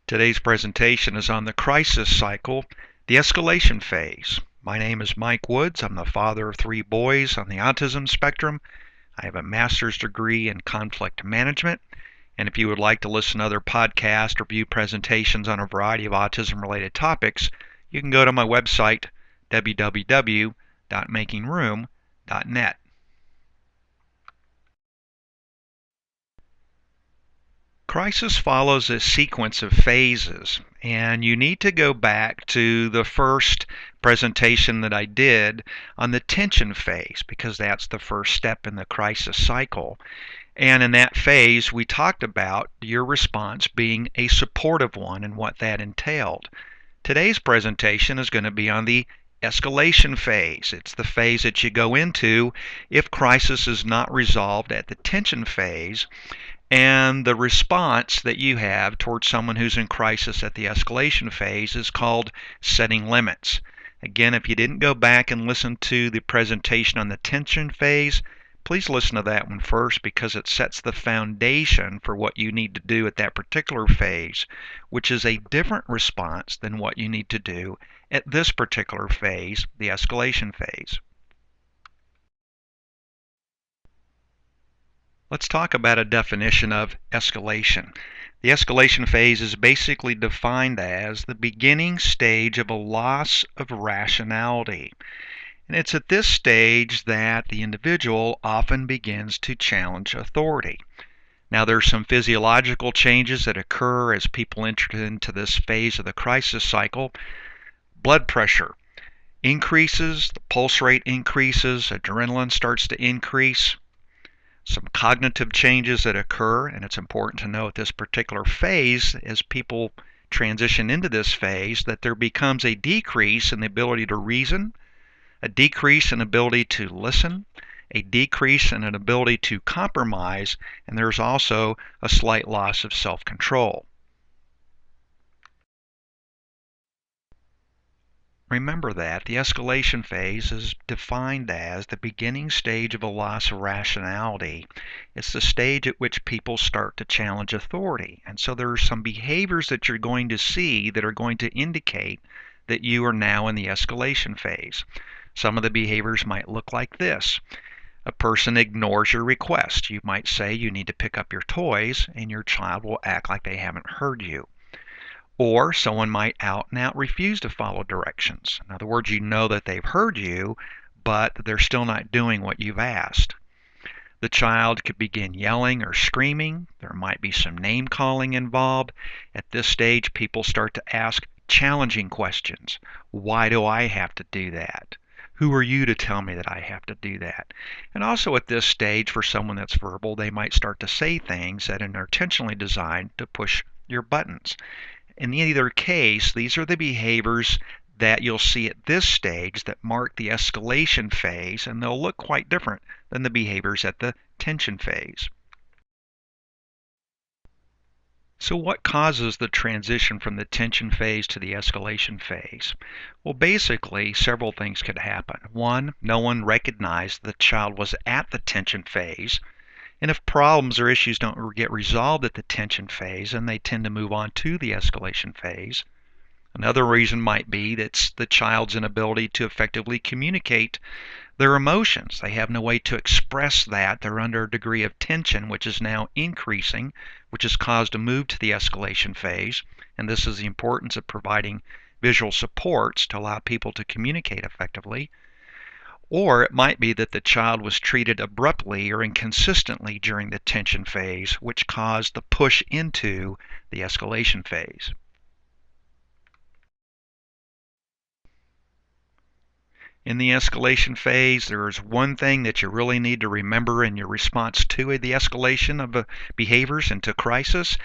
Today's presentation is on the crisis cycle, the escalation phase. My name is Mike Woods. I'm the father of 3 boys on the autism spectrum. I have a master's degree in conflict management. And if you would like to listen to other podcasts or view presentations on a variety of autism-related topics, you can go to my website, www.makingroom.net. Crisis follows a sequence of phases, and you need to go back to the first presentation that I did on the tension phase because that's the first step in the crisis cycle. And in that phase, we talked about your response being a supportive one and what that entailed. Today's presentation is going to be on the escalation phase. It's the phase that you go into if crisis is not resolved at the tension phase, and the response that you have towards someone who's in crisis at the escalation phase is called setting limits. Again, if you didn't go back and listen to the presentation on the tension phase, please listen to that one first because it sets the foundation for what you need to do at that particular phase, which is a different response than what you need to do at this particular phase, the escalation phase. Let's talk about a definition of escalation. The escalation phase is basically defined as the beginning stage of a loss of rationality. And it's at this stage that the individual often begins to challenge authority. Now, there's some physiological changes that occur as people enter into this phase of the crisis cycle. Blood pressure increases, the pulse rate increases, adrenaline starts to increase. Some cognitive changes that occur, and it's important to know at this particular phase, as people transition into this phase, that there becomes a decrease in the ability to reason, a decrease in ability to listen, a decrease in an ability to compromise, and there's also a slight loss of self-control. Remember that the escalation phase is defined as the beginning stage of a loss of rationality. It's the stage at which people start to challenge authority. And so there are some behaviors that you're going to see that are going to indicate that you are now in the escalation phase. Some of the behaviors might look like this. A person ignores your request. You might say you need to pick up your toys, and your child will act like they haven't heard you. Or someone might out and out refuse to follow directions. In other words, you know that they've heard you, but they're still not doing what you've asked. The child could begin yelling or screaming. There might be some name calling involved. At this stage, people start to ask challenging questions. Why do I have to do that? Who are you to tell me that I have to do that? And also at this stage, for someone that's verbal, they might start to say things that are intentionally designed to push your buttons. In either case, these are the behaviors that you'll see at this stage that mark the escalation phase, and they'll look quite different than the behaviors at the tension phase. So what causes the transition from the tension phase to the escalation phase? Well, basically, several things could happen. One, no one recognized the child was at the tension phase. And if problems or issues don't get resolved at the tension phase, then they tend to move on to the escalation phase. Another reason might be that's the child's inability to effectively communicate their emotions. They have no way to express that. They're under a degree of tension, which is now increasing, which has caused a move to the escalation phase. And this is the importance of providing visual supports to allow people to communicate effectively. Or it might be that the child was treated abruptly or inconsistently during the tension phase, which caused the push into the escalation phase. In the escalation phase, there is one thing that you really need to remember in your response to the escalation of behaviors into crisis.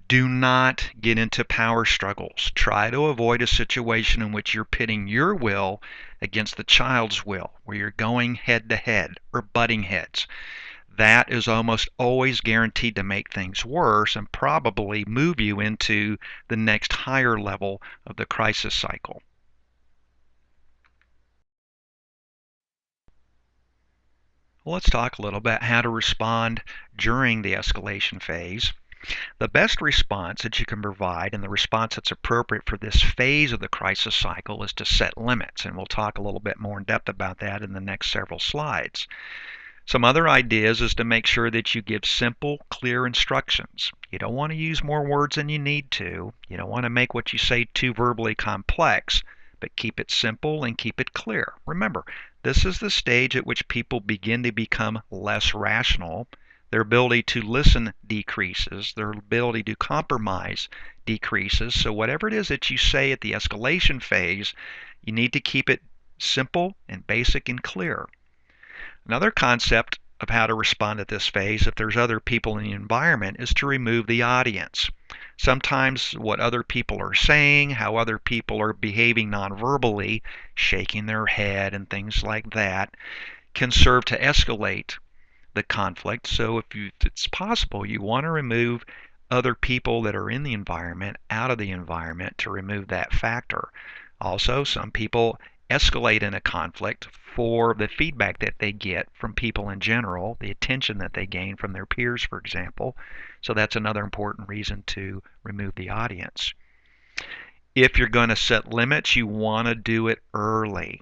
Do not get into power struggles. Try to avoid a situation in which you're pitting your will against the child's will, where you're going head to head or butting heads. That is almost always guaranteed to make things worse and probably move you into the next higher level of the crisis cycle. Let's talk a little about how to respond during the escalation phase. The best response that you can provide and the response that's appropriate for this phase of the crisis cycle is to set limits, and we'll talk a little bit more in depth about that in the next several slides. Some other ideas is to make sure that you give simple, clear instructions. You don't want to use more words than you need to. You don't want to make what you say too verbally complex, but keep it simple and keep it clear. Remember, this is the stage at which people begin to become less rational. Their ability to listen decreases. Their ability to compromise decreases. So whatever it is that you say at the escalation phase, you need to keep it simple and basic and clear. Another concept of how to respond at this phase, if there's other people in the environment, is to remove the audience. Sometimes what other people are saying, how other people are behaving nonverbally, shaking their head and things like that, can serve to escalate the conflict. So if it's possible, you want to remove other people that are in the environment out of the environment to remove that factor. Also, some people escalate in a conflict for the feedback that they get from people in general, the attention that they gain from their peers, for example. So that's another important reason to remove the audience. If you're going to set limits, you want to do it early.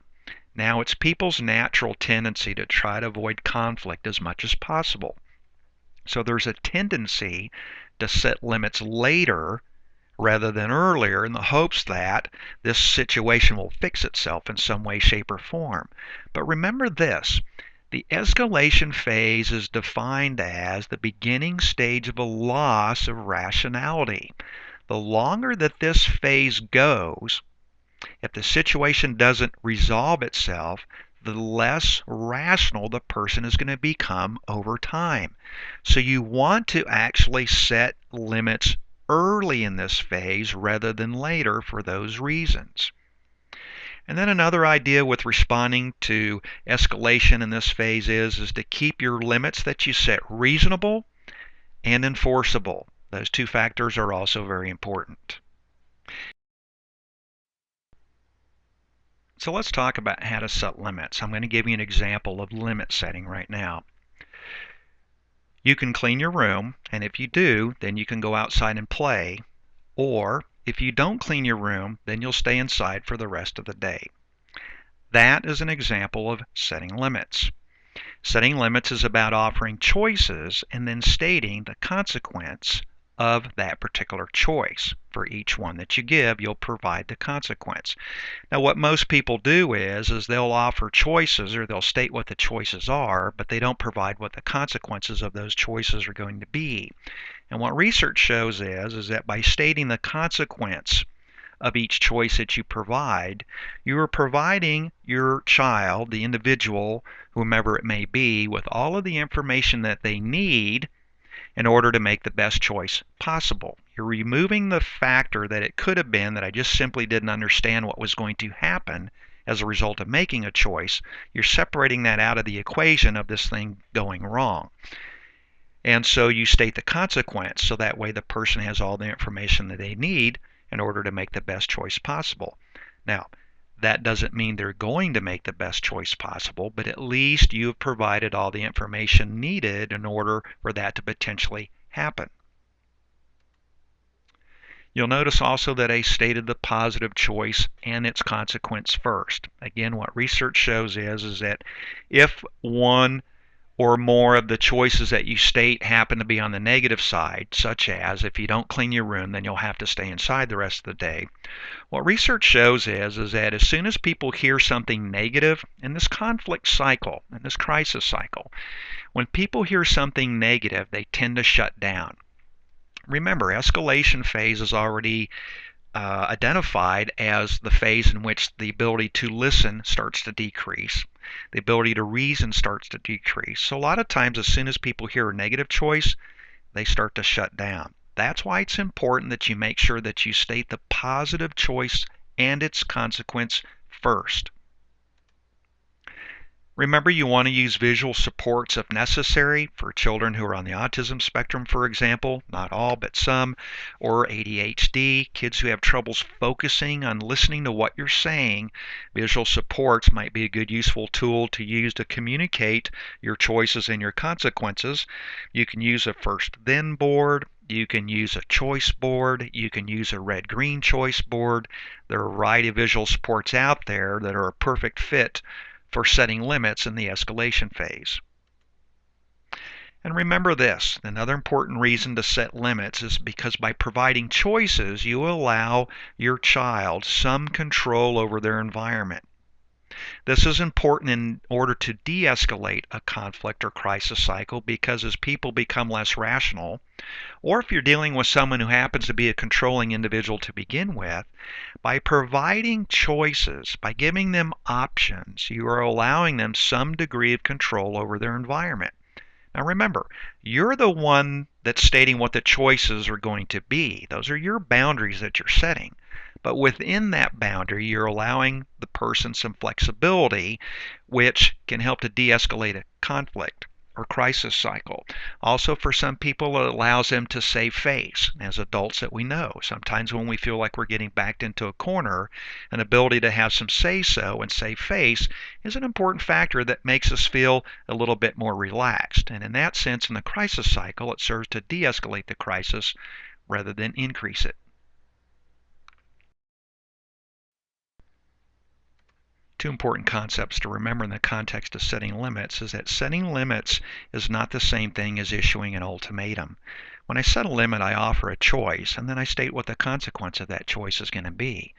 Now, it's people's natural tendency to try to avoid conflict as much as possible. So there's a tendency to set limits later rather than earlier in the hopes that this situation will fix itself in some way, shape, or form. But remember this, the escalation phase is defined as the beginning stage of a loss of rationality. The longer that this phase goes, if the situation doesn't resolve itself, the less rational the person is going to become over time. So you want to actually set limits early in this phase rather than later for those reasons. And then another idea with responding to escalation in this phase is to keep your limits that you set reasonable and enforceable. Those two factors are also very important. So let's talk about how to set limits. I'm going to give you an example of limit setting right now. You can clean your room, and if you do, then you can go outside and play. Or if you don't clean your room, then you'll stay inside for the rest of the day. That is an example of setting limits. Setting limits is about offering choices and then stating the consequence of that particular choice. For each one that you give, you'll provide the consequence. Now, what most people do is they'll offer choices or they'll state what the choices are, but they don't provide what the consequences of those choices are going to be. And what research shows is that by stating the consequence of each choice that you provide, you are providing your child, the individual, whomever it may be, with all of the information that they need in order to make the best choice possible. You're removing the factor that it could have been that I just simply didn't understand what was going to happen as a result of making a choice. You're separating that out of the equation of this thing going wrong. And so you state the consequence so that way the person has all the information that they need in order to make the best choice possible. Now, that doesn't mean they're going to make the best choice possible, but at least you have provided all the information needed in order for that to potentially happen. You'll notice also that I stated the positive choice and its consequence first. Again, what research shows is that if one or more of the choices that you state happen to be on the negative side, such as if you don't clean your room, then you'll have to stay inside the rest of the day. What research shows is that as soon as people hear something negative in this conflict cycle, in this crisis cycle, when people hear something negative, they tend to shut down. Remember, escalation phase is already identified as the phase in which the ability to listen starts to decrease. The ability to reason starts to decrease. So a lot of times as soon as people hear a negative choice, they start to shut down. That's why it's important that you make sure that you state the positive choice and its consequence first. Remember, you want to use visual supports if necessary for children who are on the autism spectrum, for example, not all, but some, or ADHD, kids who have troubles focusing on listening to what you're saying. Visual supports might be a good useful tool to use to communicate your choices and your consequences. You can use a first then board. You can use a choice board. You can use a red-green choice board. There are a variety of visual supports out there that are a perfect fit for setting limits in the escalation phase. And remember this, another important reason to set limits is because by providing choices, you allow your child some control over their environment. This is important in order to de-escalate a conflict or crisis cycle because as people become less rational, or if you're dealing with someone who happens to be a controlling individual to begin with, by providing choices, by giving them options, you are allowing them some degree of control over their environment. Now remember, you're the one that's stating what the choices are going to be. Those are your boundaries that you're setting. But within that boundary, you're allowing the person some flexibility, which can help to de-escalate a conflict or crisis cycle. Also, for some people, it allows them to save face. As adults that we know, sometimes when we feel like we're getting backed into a corner, an ability to have some say-so and save face is an important factor that makes us feel a little bit more relaxed. And in that sense, in the crisis cycle, it serves to de-escalate the crisis rather than increase it. Two important concepts to remember in the context of setting limits is that setting limits is not the same thing as issuing an ultimatum. When I set a limit, I offer a choice, and then I state what the consequence of that choice is going to be.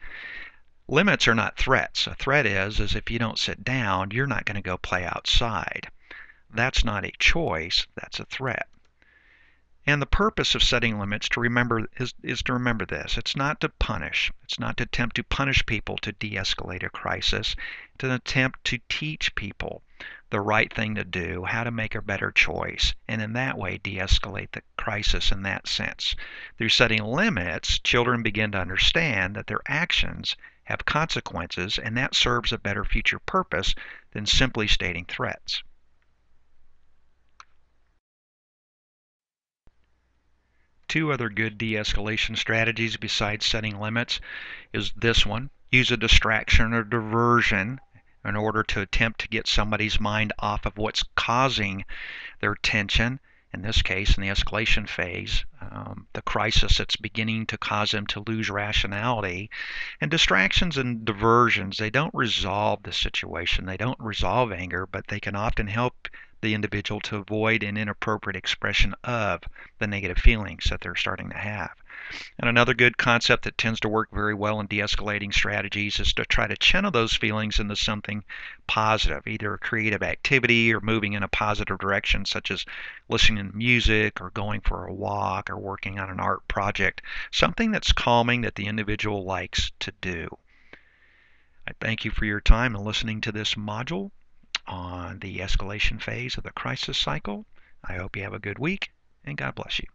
Limits are not threats. A threat is if you don't sit down, you're not going to go play outside. That's not a choice, that's a threat. And the purpose of setting limits to remember is to remember this. It's not to punish. It's not to attempt to punish people to de-escalate a crisis. It's an attempt to teach people the right thing to do, how to make a better choice, and in that way de-escalate the crisis in that sense. Through setting limits, children begin to understand that their actions have consequences, and that serves a better future purpose than simply stating threats. Two other good de-escalation strategies besides setting limits is this one. Use a distraction or diversion in order to attempt to get somebody's mind off of what's causing their tension. In this case, in the escalation phase, the crisis that's beginning to cause them to lose rationality. And distractions and diversions, they don't resolve the situation. They don't resolve anger, but they can often help the individual to avoid an inappropriate expression of the negative feelings that they're starting to have. And another good concept that tends to work very well in de-escalating strategies is to try to channel those feelings into something positive, either a creative activity or moving in a positive direction, such as listening to music or going for a walk or working on an art project, something that's calming that the individual likes to do. I thank you for your time in listening to this module on the escalation phase of the crisis cycle. I hope you have a good week, and God bless you.